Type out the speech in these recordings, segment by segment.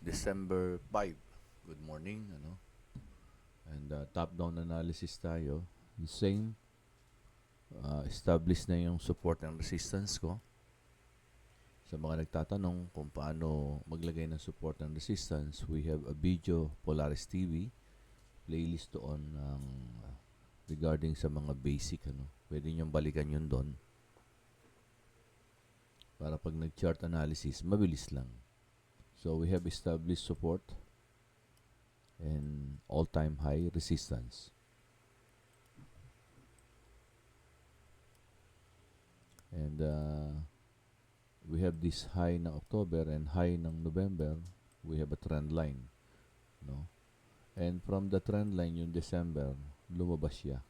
December 5. Good morning, ano? And top-down analysis tayo. The same, establish na yung support and resistance ko. Sa mga nagtatanong kung paano maglagay ng support and resistance, we have a video, Polaris TV, playlist doon ng regarding sa mga basic, ano. Pwede niyong balikan yun doon. Para pag nag-chart analysis, mabilis lang. So we have established support and all-time high resistance. And we have this high ng October and high ng November. We have a trend line, no? And from the trend line yung December, lumabas siya.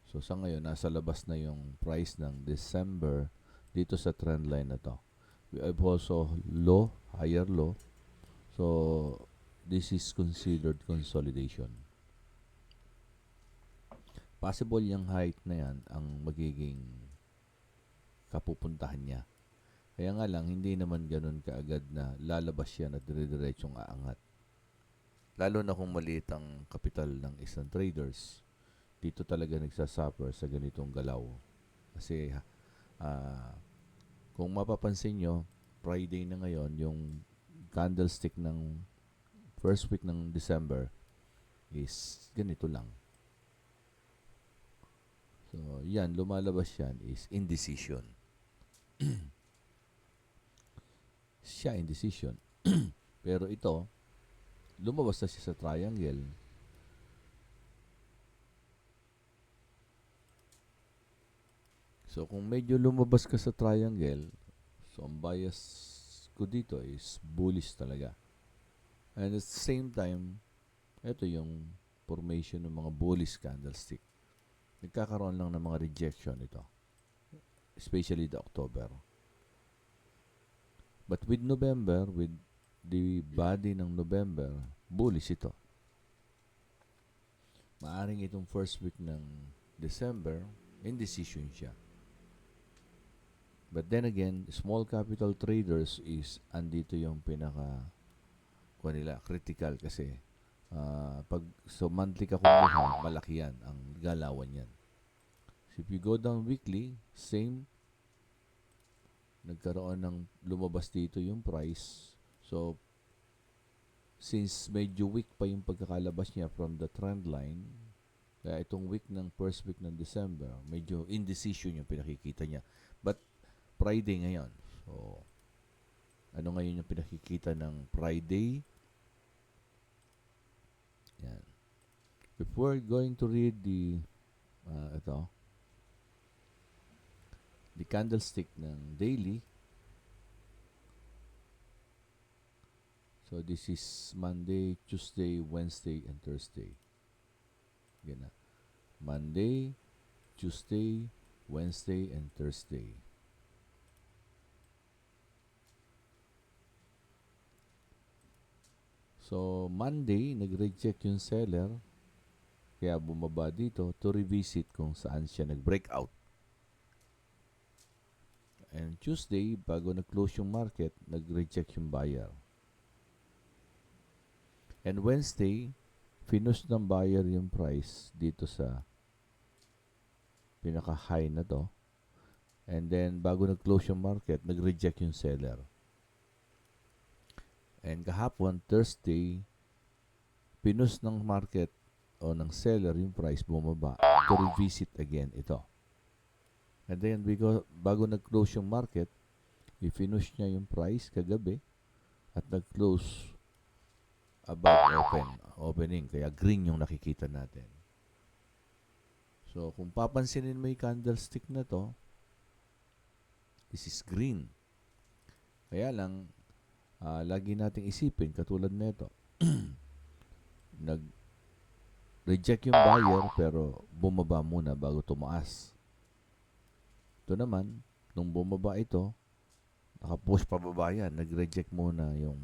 So sa ngayon, nasa labas na yung price ng December dito sa trend line na to. We have also low, higher low. So this is considered consolidation. Possible yung height na yan ang magiging kapupuntahan niya. Kaya nga lang, hindi naman ganun kaagad na lalabas yan at dire-diretsong aangat. Lalo na kung maliit ang kapital ng isang traders, dito talaga nagsasuffer sa ganitong galaw. Kasi kung mapapansin nyo, Friday na ngayon, yung candlestick ng first week ng December is ganito lang. So, yan, lumalabas yan is indecision. Siya indecision. Pero ito, lumabas na siya sa triangle. So, kung medyo lumabas ka sa triangle, so ang bias ko dito is bullish talaga. And at the same time, ito yung formation ng mga bullish candlestick. Nagkakaroon lang ng mga rejection ito. Especially the October. But with November, with the body ng November, bullish ito. Maaring itong first week ng December, indecision siya. But then again, small capital traders is andito yung pinaka critical kasi pag so monthly ka kumuha, malaki yan ang galawan yan. So if you go down weekly, same, nagkaroon ng lumabas dito yung price. So since medyo weak pa yung pagkakalabas niya from the trend line, kaya itong week ng first week ng December, medyo indecision yung pinakikita niya. But Friday ngayon. So ano ngayon yung pinakikita ng Friday? Yan. If we're going to read the candlestick ng daily. So this is Monday, Tuesday, Wednesday, and Thursday. Yan na. Monday, Tuesday, Wednesday, and Thursday. So Monday, nag-reject yung seller. Kaya bumaba dito to revisit kung saan siya nag-breakout. And Tuesday, bago nag-close yung market, nag-reject yung buyer. And Wednesday, finish ng buyer yung price dito sa pinaka-high na to. And then, bago nag-close yung market, nag-reject yung seller. And kahapon, Thursday, pinus ng market o ng seller yung price, bumaba to revisit again ito. And then, bago nag-close yung market, i-finish niya yung price kagabi at nag-close above opening. Kaya green yung nakikita natin. So, kung papansinin mo yung candlestick na to, this is green. Kaya lang, lagi nating isipin, katulad nito, nag-reject yung buyer pero bumaba muna bago tumaas. Ito naman, nung bumaba ito, naka-push pababa yan, nag-reject muna yung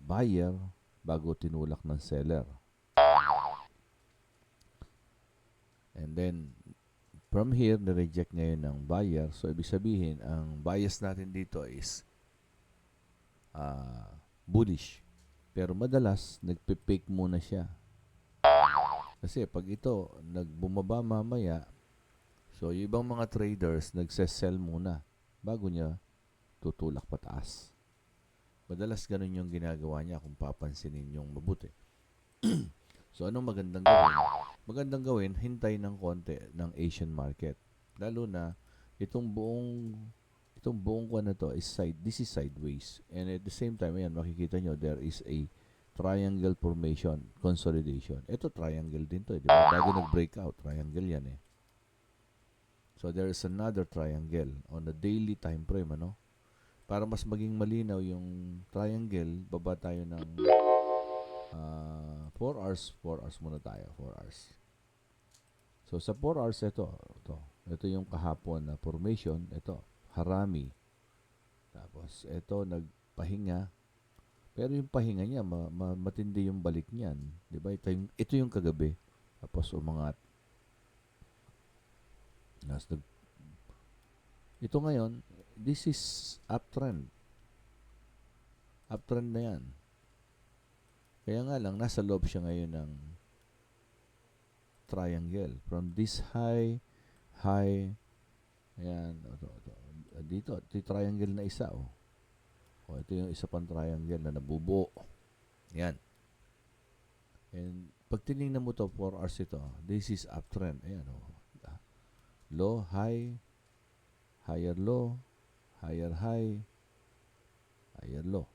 buyer bago tinulak ng seller. And then, from here, na-reject ngayon ng buyer. So, ibig sabihin, ang bias natin dito is bullish. Pero madalas, nagpe-fake muna siya. Kasi pag ito, nagbumaba mamaya, so yung ibang mga traders, nagse-sell muna bago niya tutulak pataas. Madalas ganun yung ginagawa niya kung papansinin yung mabuti. So anong magandang gawin? Magandang gawin, hintay ng konti ng Asian market. Lalo na itong buong kuwan na to is this is sideways. And at the same time, ayan, makikita nyo, there is a triangle formation, consolidation. Ito triangle din to, di ba? Bago nag-breakout, triangle yan eh. So there is another triangle on the daily time frame, ano? Para mas maging malinaw yung triangle, baba tayo ng 4 hours. 4 hours muna tayo, 4 hours. So sa 4 hours, ito yung kahapon na formation, ito, harami. Tapos ito, nagpahinga. Pero yung pahinga niya, matindi yung balik niyan. Di ba? Ito yung kagabi. Tapos umangat. Ito ngayon, this is uptrend. Uptrend na yan. Kaya nga lang, nasa loob siya ngayon ng triangle. From this high, ayan, dito, ito yung triangle na isa, oh. Ito yung isa pang triangle na nabubuo. Yan. And pag tinignan mo to 4 hours ito, this is uptrend. Ayan, oh. Low, high, higher low, higher high, higher low.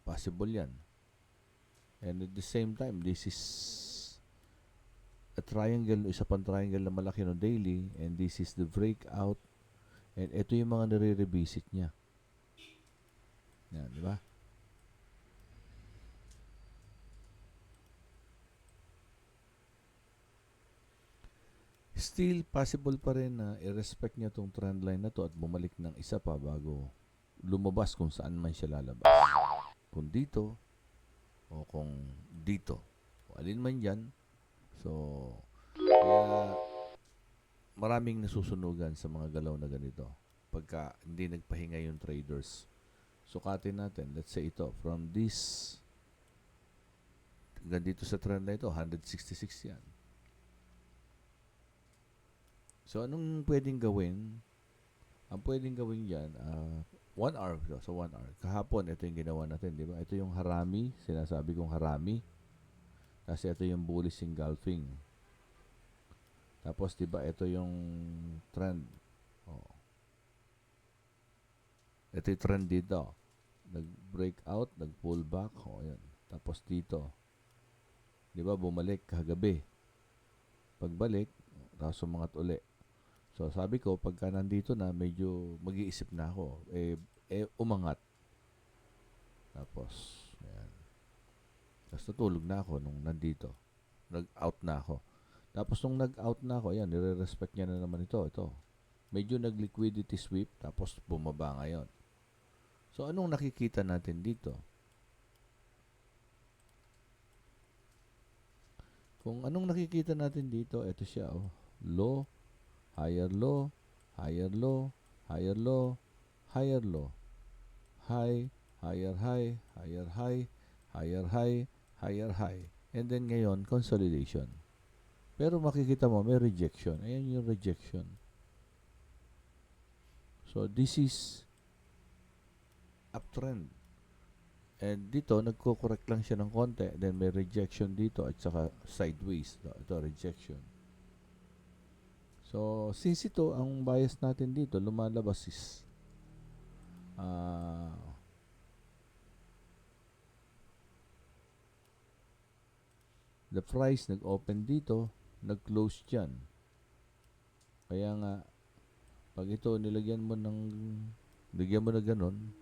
Possible yan. And at the same time, this is a triangle, isa pang triangle na malaki no daily, and this is the breakout. And ito yung mga nare-revisit niya. Yan, di ba? Still possible pa rin na i-respect niya tong trend line na to at bumalik ng isa pa bago lumabas kung saan man siya lalabas. Kung dito o kung dito. O alin man yan. So, kaya maraming nasusunugan sa mga galaw na ganito pagka hindi nagpahinga yung traders. Sukatin natin, let's say ito, from this hanggang dito sa trend na ito, 166 yan. So, anong pwedeng gawin? Ang pwedeng gawin yan, 1 hour. So, 1 hour. Kahapon, ito yung ginawa natin, di ba? Ito yung harami, sinasabi kong harami. Kasi ito yung bullish engulfing. Tapos, di ba, ito yung trend. Oh. Ito yung trend dito. Nag-breakout, nag-pull back. Oh, yan. Tapos dito. Di ba, bumalik kagabi. Pagbalik, tapos sumangat uli. So, sabi ko, pagka nandito na, medyo mag-iisip na ako. Umangat. Tapos, ayan. Tapos natulog na ako nung nandito. Nag-out na ako. Tapos nung nag-out na ako, ayan, nire-respect niya na naman ito. Medyo nag-liquidity sweep, tapos bumaba ngayon. So, anong nakikita natin dito? Kung anong nakikita natin dito, ito siya, oh. Low, higher low, higher low, higher low, higher low, high, higher high, higher high, higher high, higher high. And then ngayon, consolidation. Pero makikita mo, may rejection. Ayan yung rejection. So, this is uptrend. And dito, nagko-correct lang siya ng konti. Then, may rejection dito at saka sideways. Ito, rejection. So, since ito, ang bias natin dito, lumalabas is the price nag-open dito, nag-close dyan. Kaya nga, pag ito, nilagyan mo na ganun,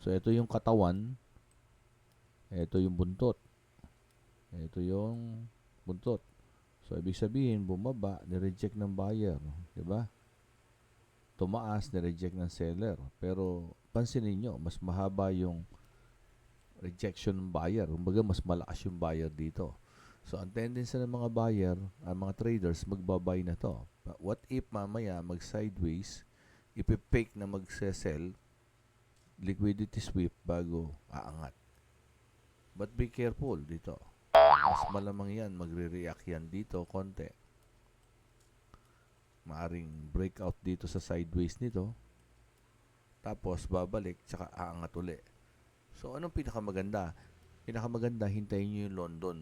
so, ito yung katawan, ito yung buntot, ito yung buntot. So, ibig sabihin, bumaba, nireject ng buyer. Diba? Tumaas, nireject ng seller. Pero, pansinin nyo, mas mahaba yung rejection ng buyer. Kumbaga, mas malakas yung buyer dito. So, ang tendency ng mga buyer, ang mga traders, magbabay na to. But what if mamaya, mag-sideways, ipipake na mag-sell, liquidity sweep bago aangat. But be careful dito. Mas malamang yan, magre-react yan dito konti. Maaring breakout dito sa sideways nito. Tapos babalik, tsaka aangat uli. So, anong pinakamaganda? Pinakamaganda, hintayin nyo yung London.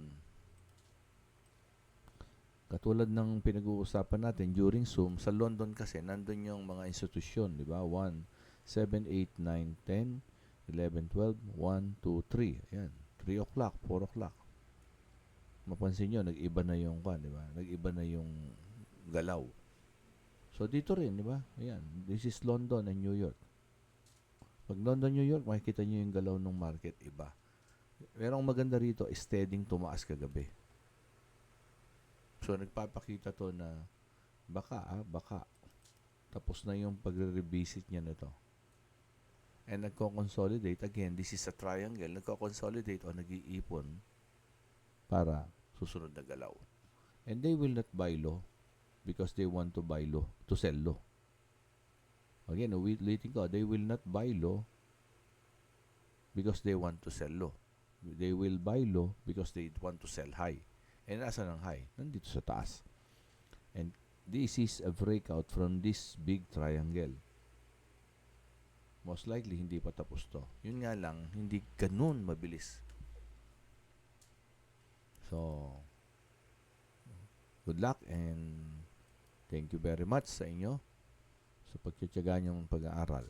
Katulad ng pinag-uusapan natin during Zoom, sa London kasi, nandun yung mga institusyon, di ba? 1, 7, 8, 9, 10, 11, 12, 1, 2, 3. Ayan, 3 o'clock, 4 o'clock. Mapansin nyo, nag-iba na yung di ba? Nag-iba na yung galaw. So, dito rin, di ba? Ayan, this is London and New York. Pag London, New York, makikita nyo yung galaw ng market, iba. Pero ang maganda rito, steadying tumaas kagabi. So, nagpapakita to na baka. Tapos na yung pagre-revisit niya na to. And nagko-consolidate. Again, this is a triangle. Nagko-consolidate o nag-iipon para susunod na galaw. And they will not buy low because they want to buy low, to sell low. Again, ulitin ko, they will not buy low because they want to sell low. They will buy low because they want to sell high. And asan ang high? Nandito sa taas. And this is a breakout from this big triangle. Most likely, hindi pa tapos to. Yun nga lang, hindi ganun mabilis. So, good luck and thank you very much sa inyo sa pagtitiyaga niyong pag-aaral.